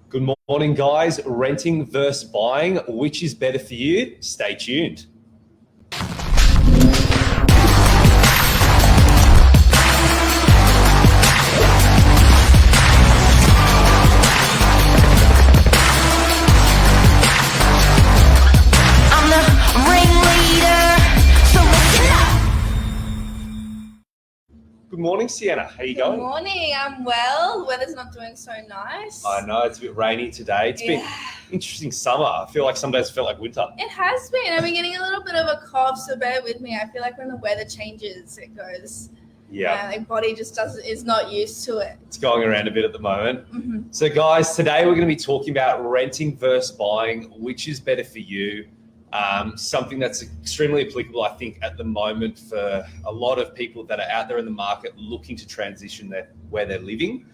Good morning, guys. Renting versus buying. Which is better for you? Stay tuned. Good morning, Sienna. How you going? Good morning. I'm well. The weather's not doing so nice. I know it's a bit rainy today. It's been interesting summer. I feel like some days felt like winter. It has been. I've been getting a little bit of a cough, so bear with me. I feel like when the weather changes, it goes. Yeah. My body just is not used to it. It's going around a bit at the moment. Mm-hmm. So, guys, today we're going to be talking about renting versus buying. Which is better for you? Something that's extremely applicable, I think, at the moment for a lot of people that are out there in the market looking to transition where they're living,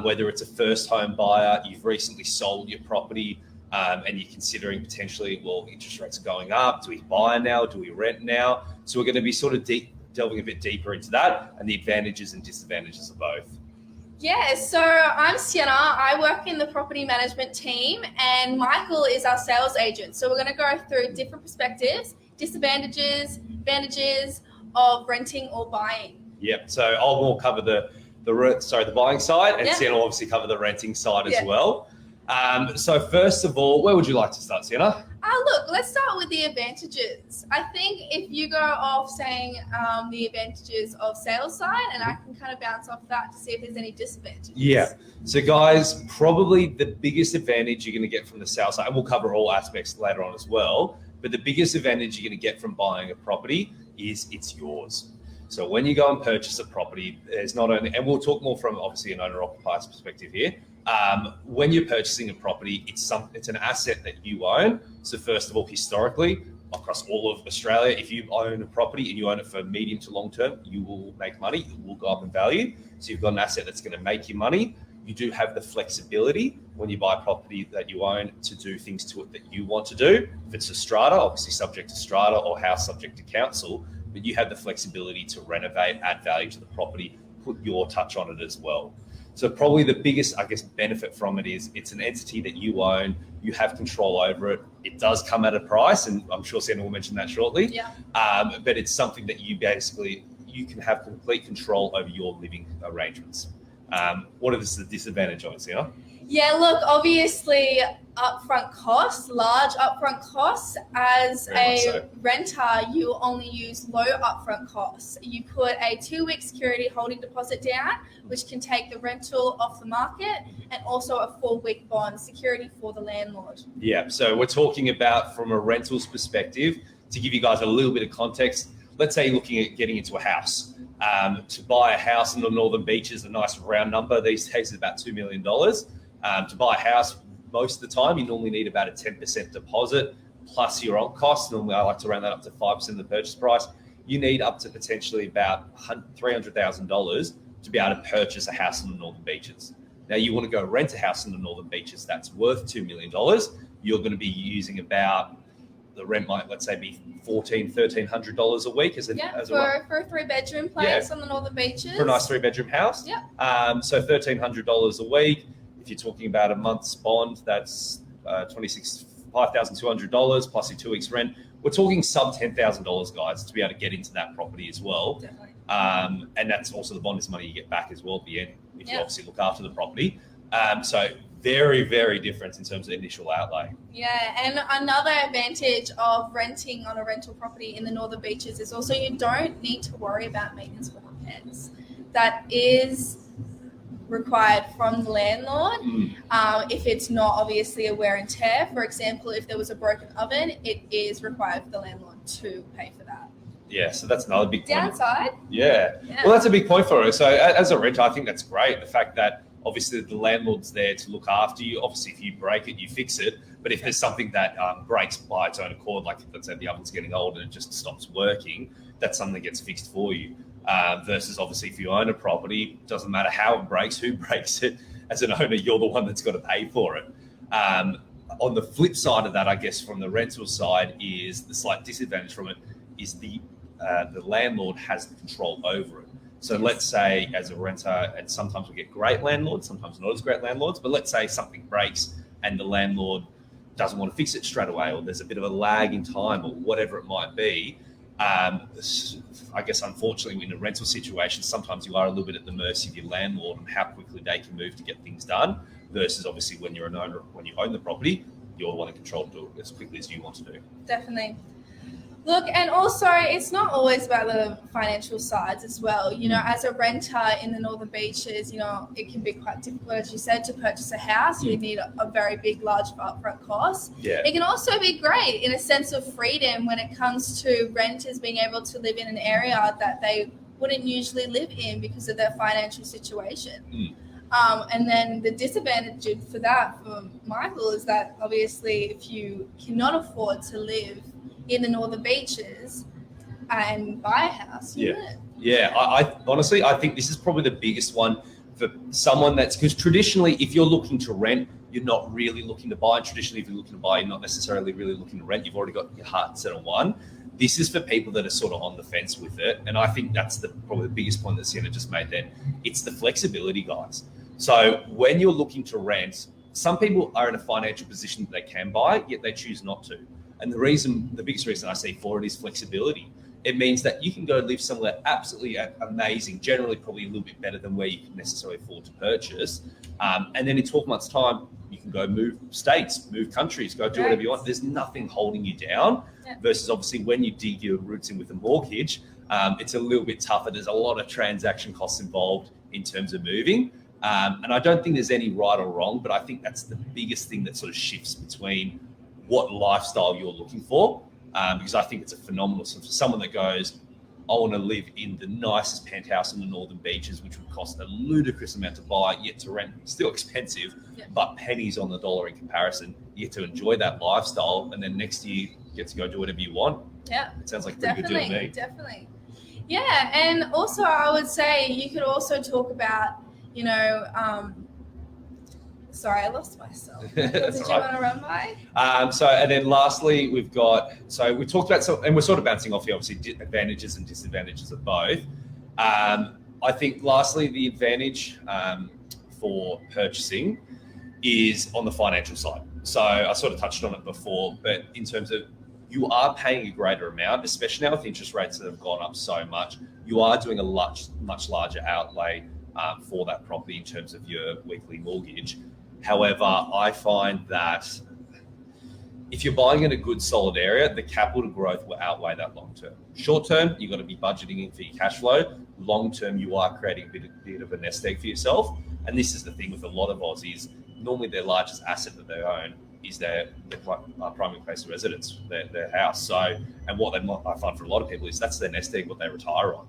whether it's a first home buyer, you've recently sold your property, and you're considering potentially, well, interest rates are going up. Do we buy now? Do we rent now? So we're going to be sort of delving a bit deeper into that and the advantages and disadvantages of both. Yeah, so I'm Sienna. I work in the property management team, and Michael is our sales agent. So we're going to go through different perspectives, disadvantages, advantages of renting or buying. Yep. So I'll more cover the buying side, and Sienna will obviously cover the renting side as well. So first of all, where would you like to start, Sienna? Look, let's start with the advantages. I think if you go off saying the advantages of sales side, and I can kind of bounce off that to see if there's any disadvantages. Yeah. So guys, probably the biggest advantage you're going to get from the sales side, and we'll cover all aspects later on as well, but the biggest advantage you're going to get from buying a property is it's yours. So when you go and purchase a property, there's not only, and we'll talk more from obviously an owner-occupier's perspective here, when you're purchasing a property, it's an asset that you own. So first of all, historically, across all of Australia, if you own a property and you own it for medium to long term, you will make money, it will go up in value. So you've got an asset that's going to make you money. You do have the flexibility when you buy property that you own to do things to it that you want to do. If it's a strata, obviously subject to strata, or house subject to council, but you have the flexibility to renovate, add value to the property, put your touch on it as well. So probably the biggest, I guess, benefit from it is it's an entity that you own, you have control over it. It does come at a price, and I'm sure Sienna will mention that shortly. Yeah. But it's something that you can have complete control over your living arrangements. What is the disadvantage of it, Sienna? Yeah, look, obviously upfront costs, large upfront costs. As a renter, you only use low upfront costs. You put a 2-week security holding deposit down, which can take the rental off the market, and also a 4-week bond security for the landlord. Yeah, so we're talking about from a rentals perspective, to give you guys a little bit of context, let's say you're looking at getting into a house. To buy a house in the Northern Beaches, a nice round number these days is about $2 million. To buy a house, most of the time, you normally need about a 10% deposit plus your on costs. Normally, I like to round that up to 5% of the purchase price. You need up to potentially about $300,000 to be able to purchase a house in the Northern Beaches. Now, you want to go rent a house in the Northern Beaches that's worth $2 million. You're going to be using about, the rent might, let's say, be $1,300 a week for a 3-bedroom place on the Northern Beaches. For a nice 3-bedroom house. Yeah. So $1,300 a week. If you're talking about a month's bond, that's $5,200 plus your 2 weeks rent. We're talking sub $10,000, guys, to be able to get into that property as well. Definitely. And that's also the bond is money you get back as well at the end if you obviously look after the property. So very, very different in terms of initial outlay. Yeah, and another advantage of renting on a rental property in the Northern Beaches is also you don't need to worry about maintenance or repairs. That is required from the landlord. If it's not obviously a wear and tear, for example, if there was a broken oven, it is required for the landlord to pay for that. Yeah, so that's another big downside. Yeah. Well, that's a big point for us. So as a renter, I think that's great. The fact that obviously the landlord's there to look after you. Obviously, if you break it, you fix it. But if there's something that breaks by its own accord, like let's say the oven's getting old and it just stops working, that's something that gets fixed for you. Versus obviously if you own a property, doesn't matter how it breaks, who breaks it. As an owner, you're the one that's got to pay for it. On the flip side of that, I guess from the rental side is the slight disadvantage from it is the landlord has the control over it. So Yes. let's say as a renter, and sometimes we get great landlords, sometimes not as great landlords, but let's say something breaks and the landlord doesn't want to fix it straight away, or there's a bit of a lag in time, or whatever it might be. I guess unfortunately in a rental situation, sometimes you are a little bit at the mercy of your landlord and how quickly they can move to get things done, versus obviously when you're an owner, when you own the property, you'll want to control and do it as quickly as you want to do. Definitely. Look, and also it's not always about the financial sides as well. You know, as a renter in the Northern Beaches, you know, it can be quite difficult, as you said, to purchase a house. You need a very big, large upfront cost. Yeah. It can also be great in a sense of freedom when it comes to renters being able to live in an area that they wouldn't usually live in because of their financial situation. And then the disadvantage for that for Michael is that obviously if you cannot afford to live in the Northern Beaches and buy a house, you wouldn't. Yeah, I honestly, I think this is probably the biggest one for someone that's, because traditionally, if you're looking to rent, you're not really looking to buy. And traditionally, if you're looking to buy, you're not necessarily really looking to rent. You've already got your heart set on one. This is for people that are sort of on the fence with it. And I think that's probably the biggest point that Sienna just made then. It's the flexibility, guys. So when you're looking to rent, some people are in a financial position that they can buy, yet they choose not to. And the biggest reason I see for it is flexibility. It means that you can go live somewhere absolutely amazing, generally probably a little bit better than where you can necessarily afford to purchase. And then in 12 months' time, you can go move states, move countries, go do whatever you want. There's nothing holding you down. Versus obviously when you dig your roots in with a mortgage, it's a little bit tougher. There's a lot of transaction costs involved in terms of moving. And I don't think there's any right or wrong, but I think that's the biggest thing that sort of shifts between what lifestyle you're looking for, because I think it's a phenomenal. So for someone that goes, I want to live in the nicest penthouse in the Northern Beaches, which would cost a ludicrous amount to buy, yet to rent, still expensive, but pennies on the dollar in comparison. You get to enjoy that lifestyle, and then next year you get to go do whatever you want. Yeah, it sounds like a pretty good deal to me. Definitely. Yeah, and also I would say you could also talk about, you know, sorry, I lost myself. What did you want to run by? And then lastly, we talked about, and we're sort of bouncing off here, obviously, advantages and disadvantages of both. I think lastly, the advantage for purchasing is on the financial side. So I sort of touched on it before, but in terms of you are paying a greater amount, especially now with interest rates that have gone up so much, you are doing a much larger outlay for that property in terms of your weekly mortgage. However, I find that if you're buying in a good solid area, the capital growth will outweigh that long term. Short term, you've got to be budgeting in for your cash flow. Long term, you are creating a bit of a nest egg for yourself. And this is the thing with a lot of Aussies. Normally their largest asset that they own is their primary place of residence, their house. So, and what I find for a lot of people is that's their nest egg, what they retire on.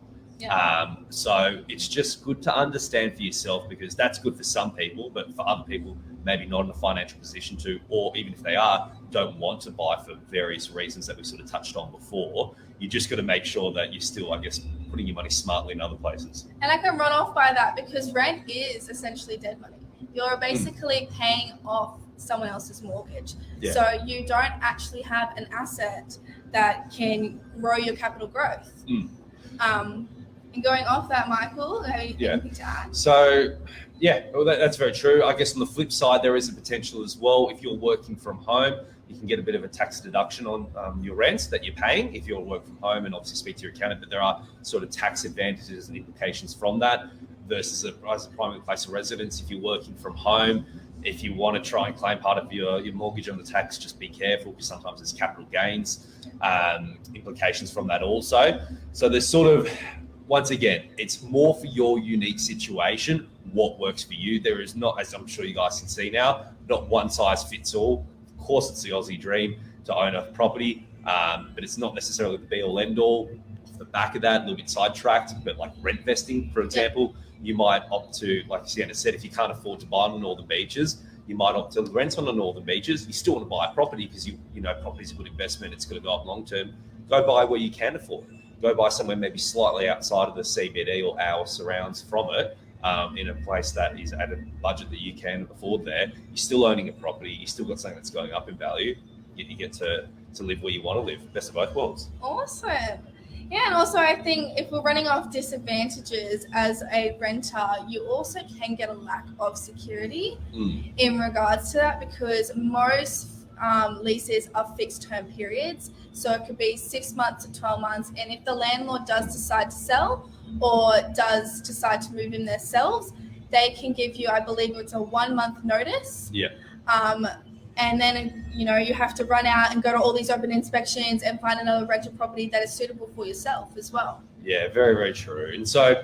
So it's just good to understand for yourself, because that's good for some people, but for other people, maybe not in a financial position to, or even if they are, don't want to buy for various reasons that we sort of touched on before. You just got to make sure that you're still, I guess, putting your money smartly in other places. And I can run off by that because rent is essentially dead money. You're basically paying off someone else's mortgage. So you don't actually have an asset that can grow your capital growth. And going off that, Michael, have you anything to add? So, well, that's very true. I guess on the flip side, there is a potential as well. If you're working from home, you can get a bit of a tax deduction on your rents that you're paying if you're working from home, and obviously speak to your accountant. But there are sort of tax advantages and implications from that versus as a primary place of residence. If you're working from home, if you want to try and claim part of your mortgage on the tax, just be careful, because sometimes there's capital gains implications from that also. So there's sort of, once again, it's more for your unique situation, what works for you. There is not, as I'm sure you guys can see now, not one size fits all. Of course, it's the Aussie dream to own a property, but it's not necessarily the be-all, end-all. Off the back of that, a little bit sidetracked, but like rent vesting, for example, you might opt to, like Sienna said, if you can't afford to buy on the Northern Beaches, you might opt to rent on the Northern Beaches. You still want to buy a property because you know property's a good investment. It's going to go up long term. Go buy where you can afford. Go buy somewhere maybe slightly outside of the CBD or our surrounds from it, in a place that is at a budget that you can afford there. You're still owning a property. You still got something that's going up in value. Yet you get to live where you want to live. Best of both worlds. Awesome. Yeah, and also I think if we're running off disadvantages as a renter, you also can get a lack of security in regards to that, because most leases are fixed term periods. So it could be 6 months to 12 months. And if the landlord does decide to sell or does decide to move in themselves, they can give you, I believe it's a 1 month notice. Yeah. And then, you have to run out and go to all these open inspections and find another rental property that is suitable for yourself as well. Yeah, very, very true. And so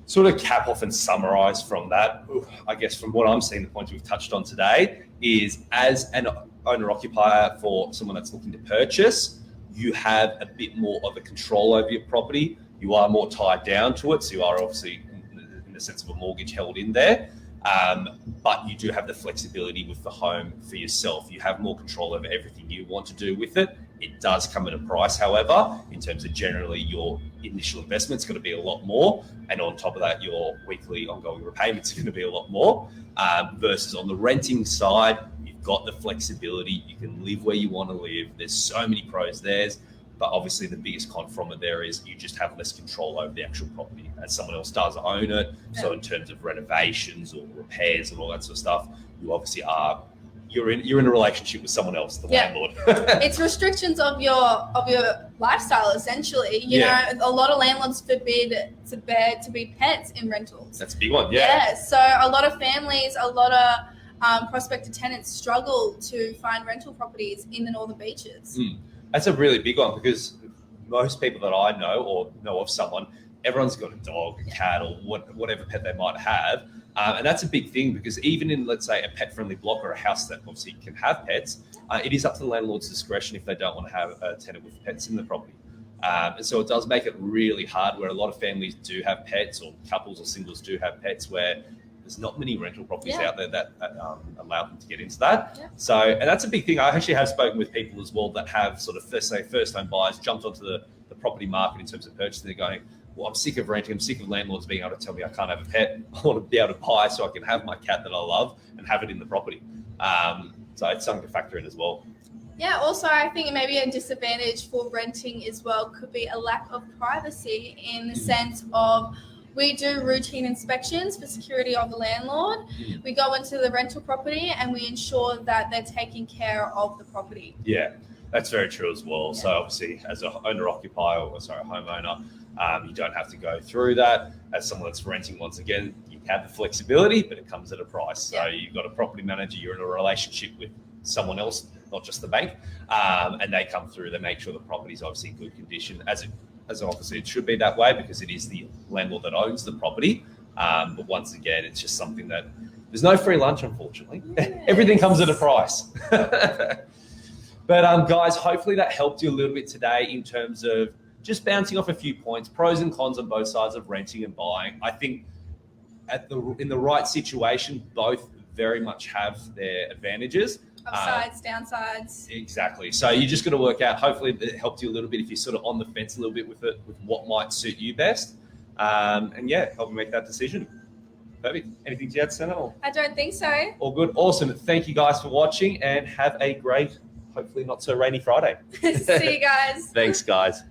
sort of cap off and summarize from that, I guess from what I'm seeing, the points we've touched on today is, as an owner-occupier for someone that's looking to purchase, you have a bit more of a control over your property. You are more tied down to it. So you are obviously, in the sense of a mortgage, held in there. But you do have the flexibility with the home for yourself. You have more control over everything you want to do with it. It does come at a price, however, in terms of generally your initial investment's going to be a lot more. And on top of that, your weekly ongoing repayments are going to be a lot more. Versus on the renting side, you've got the flexibility. You can live where you want to live. There's so many pros there. But obviously the biggest con from it there is you just have less control over the actual property, as someone else does own it. Yeah. So in terms of renovations or repairs and all that sort of stuff, you obviously you're in a relationship with someone else, the landlord. It's restrictions of your lifestyle, essentially. You know, a lot of landlords forbid to be pets in rentals. That's a big one, yeah. So a lot of families, a lot of prospective tenants struggle to find rental properties in the Northern Beaches. That's a really big one, because most people that I know or know of someone, everyone's got a dog, a cat, or whatever pet they might have. And that's a big thing, because even in, let's say, a pet-friendly block or a house that obviously can have pets, it is up to the landlord's discretion if they don't want to have a tenant with pets in the property. And so it does make it really hard, where a lot of families do have pets, or couples or singles do have pets, where there's not many rental properties out there that allow them to get into that. Yeah. So, and that's a big thing. I actually have spoken with people as well that have sort of first home buyers jumped onto the property market in terms of purchasing. They're going, well, I'm sick of renting. I'm sick of landlords being able to tell me I can't have a pet. I want to be able to buy so I can have my cat that I love and have it in the property. So it's something to factor in as well. Yeah, also I think maybe a disadvantage for renting as well could be a lack of privacy, in the sense of, we do routine inspections for security of the landlord. We go into the rental property and we ensure that they're taking care of the property. Yeah, that's very true as well. Yeah. So obviously, as a owner-occupier, a homeowner, you don't have to go through that. As someone that's renting, once again, you have the flexibility, but it comes at a price. So you've got a property manager, you're in a relationship with someone else, not just the bank, and they come through, they make sure the property's obviously in good condition, as obviously it should be that way, because it is the landlord that owns the property. But once again, it's just something that there's no free lunch, unfortunately. Yes. Everything comes at a price. But guys, hopefully that helped you a little bit today in terms of just bouncing off a few points, pros and cons on both sides of renting and buying. I think in the right situation, both very much have their advantages. Upsides, downsides. Exactly. So you just got to work out, hopefully it helped you a little bit if you're sort of on the fence a little bit with it, with what might suit you best. And help you make that decision. Perfect. Anything to add, Senna? I don't think so. All good. Awesome. Thank you guys for watching, and have a great, hopefully not so rainy Friday. See you guys. Thanks, guys.